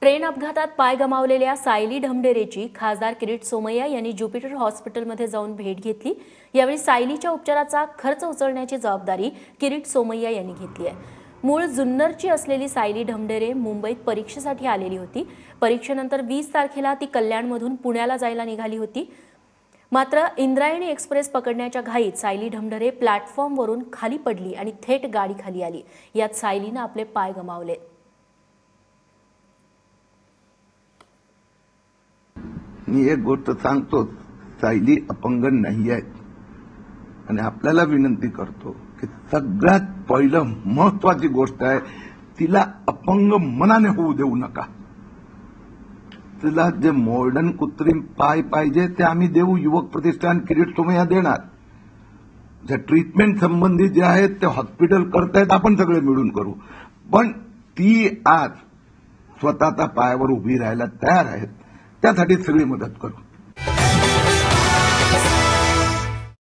Train अपघातात पाय गमावलेल्या सायली ढमढेरेची खासदार किरीट सोमय्या यांनी ज्युपिटर हॉस्पिटलमध्ये जाऊन भेट घेतली। यावेळी सायलीच्या उपचाराचा खर्च उचलण्याची जबाबदारी किरीट सोमय्या यांनी घेतली आहे। मूळ जुन्नरची असलेली सायली ढमढेरे मुंबईत परीक्षेसाठी आलेली होती। परीक्षेनंतर 20 तारखेला ती कल्याणमधून पुण्याला जायला निघाली होती। मात्र इंद्रायणी एक्सप्रेस पकडण्याच्या घाईत सायली ढमढेरे प्लॅटफॉर्मवरून खाली पडली आणि थेट गाडी खाली आली। यात सायलीने आपले पाय गमावले। मी एक गोष्ट सांगतो, सायली अपंग नाही आहे आणि आपल्याला विनंती करतो की सगळ्यात पहिलं महत्वाची गोष्ट आहे, तिला अपंग मनाने होऊ देऊ नका। तिला जे मॉडर्न कृत्रिम पाय पाहिजे ते आम्ही देऊ। युवक प्रतिष्ठान किरीट सोमय्या देणार। जे ट्रीटमेंट संबंधी जे आहे ते हॉस्पिटल करतायत, आपण सगळे मिळून करू। पण ती आज स्वतःच्या पायावर उभी राहायला तयार आहेत, त्यासाठी सगळी मदत करू।